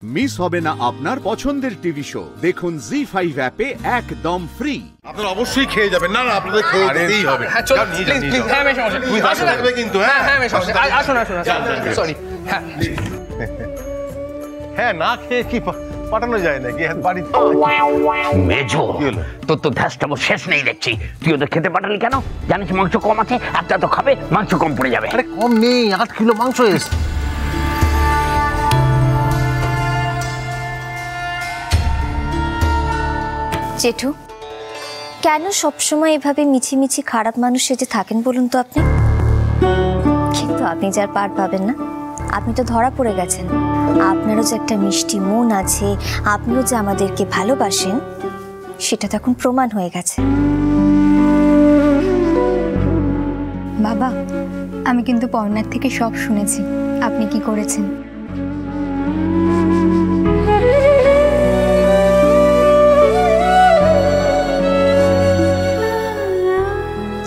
Miss হবে না আপনার পছন্দের টিভি শো। দেখুন জি5 অ্যাপে একদম ফ্রি। আপনারা অবশ্যই খেয়ে যাবেন। না না, আপনাদের খেয়ে যেতেই হবে। হ্যাঁ চল প্লিজ প্লিজ। হ্যাঁ আমি সমস্যা তুমি আসো থাকবে কিন্তু। হ্যাঁ হ্যাঁ আমি সমস্যা। আসুন আসুন সরি। হ্যাঁ হ্যাঁ, না খেয়ে কি পাঠানো যায় নাকি বাড়িতে? মেজো তোর তো ধ্যাসটা শেষ নেই দেখছি। তুই ওদের খেতে পাঠালি কেন? জানিস মাংস কম আছে, একটা তো খাবে, মাংস কম পড়ে যাবে। আরে কম নেই, 8 কিলো মাংস এসে। জেঠু, কেন সবসময় এভাবে মিছিমিছি খারাপ মানুষ সেজে থাকেন বলুন তো আপনি? কিন্তু আপনি যার পার পাবেন না, আপনি তো ধরা পড়ে গেছেন। আপনারও যে একটা মিষ্টি মন আছে, আপনিও যে আমাদেরকে ভালোবাসেন, সেটা তখন প্রমাণ হয়ে গেছে। বাবা, আমি কিন্তু পর্ণার থেকে সব শুনেছি আপনি কি করেছেন।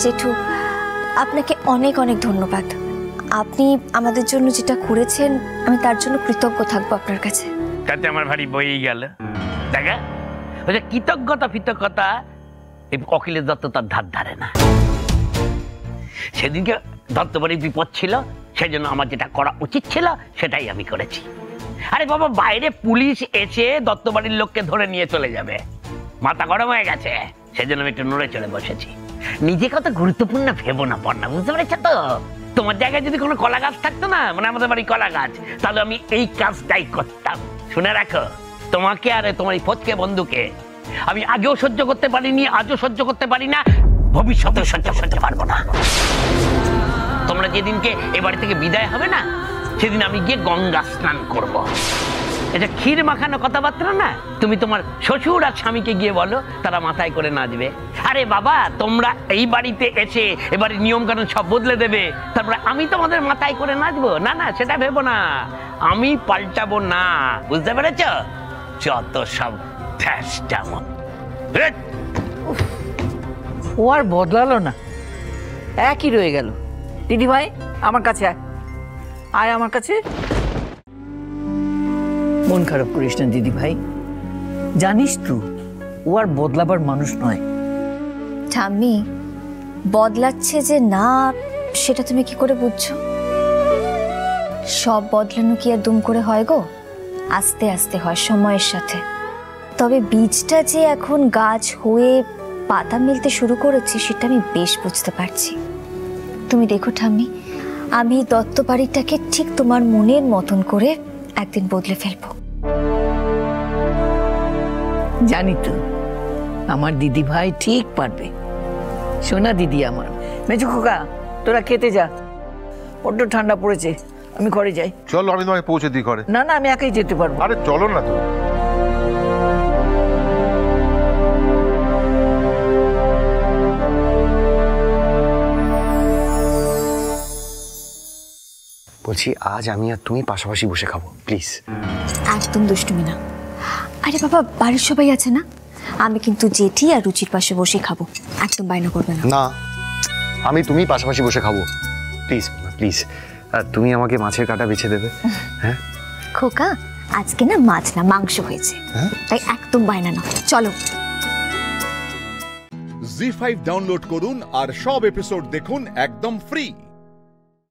জেঠু, আপনাকে অনেক অনেক ধন্যবাদ। আপনি আমাদের জন্য যেটা করেছেন, আমি তার জন্য কৃতজ্ঞ থাকবো আপনার কাছে। তাতে আমার ভারী বইই গেল। দেখা ওই যে কৃতজ্ঞতা এই অখিলেশ দত্ত তার ধার ধারে না। সেদিনকে দত্তবাড়ির বিপদ ছিল, সেই জন্য আমার যেটা করা উচিত ছিল সেটাই আমি করেছি। আরে বাবা, বাইরে পুলিশ এসে দত্তবাড়ির লোককে ধরে নিয়ে চলে যাবে, মাথা গরম হয়ে গেছে, সেই জন্য আমি একটু নড়ে চড়ে বসেছি। নিজে কত গুরুত্বপূর্ণ ভেবো না পড়না, বুঝতে পেরেছ তো? তোমার জায়গায় যদি কোনো কলা গাছ থাকতো না, মানে আমাদের বাড়ি কলা গাছ, তাহলে আমি এই কাজটাই করতাম। শুনে রাখো, তোমাকে আর তোমার এই ফটকে বন্ধুকে আমি আগেও সহ্য করতে পারিনি, আজও সহ্য করতে পারি না, ভবিষ্যতেও সহ্য করতে পারবো না। তোমরা যেদিনকে এ বাড়ি থেকে বিদায় হবে না, সেদিন আমি গিয়ে গঙ্গা স্নান করব। এটা ক্ষীর মাখানো কথাবার্তা না। তুমি তোমার শ্বশুর আর স্বামীকে গিয়ে বলো, তারা মাথায় করে নাচবে। আরে বাবা, তোমরা এই বাড়িতে এসে এবারে নিয়ম কানুন সব বদলে দেবে, তারপরে আমি তোমাদের মাথায় করে নাচবো? না না, সেটা ভেবো না, আমি পাল্টাবো না, বুঝতে পেরেছ? যত সব ও আর বদলালো না, একই রয়ে গেল। দিদি ভাই আমার কাছে আয়, আমার কাছে। মন খারাপ করিস না দিদি ভাই, জানিস তো ও আর বদলাবার মানুষ নয়। ঠাম্মি, বদলাচ্ছে যে না সেটা তুমি কি করে বুঝছো? সব বদলানো কি আর দুম করে হয় গো? আস্তে আস্তে হয়, সময়ের সাথে। তবে বীজটা যে এখন গাছ হয়ে পাতা মেলতে শুরু করেছে, সেটা আমি বেশ বুঝতে পারছি। তুমি দেখো ঠাম্মি, আমি দত্ত বাড়িটাকে ঠিক তোমার মনের মতন করে একদিন বদলে ফেলবো। জানি তো আমার দিদি ভাই ঠিক পারবে। সোনা দিদি আমার। মেজো খোকা, তোরা খেতে যা, বড্ড ঠান্ডা পড়েছে, আমি ঘরে যাই। চলো, আমি তোমায় পৌঁছে দিই ঘরে। না না, আমি একাই যেতে পারবো। আরে চলো না তো। বলছি, আজ আমি আর তুমি পাশাপাশি বসে খাবো, প্লিজ। একদম দুষ্টুমি না। আরে বাবা, বাড়ির সবাই আছে না, আমি কিন্তু জেঠি আর রুচির পাশে বসে খাবো, একদম বায়না করবে না। না, আমি তুমি পাশাপাশি বসে খাবো, প্লিজ প্লিজ। তুমি আমাকে মাছের কাঁটা বেছে দেবে। হ্যাঁ খোকা, আজকে না মাছ না মাংস হয়েছে, তাই একদম বায়না না। চলো। জি5 ডাউনলোড করুন আর সব এপিসোড দেখুন একদম ফ্রি।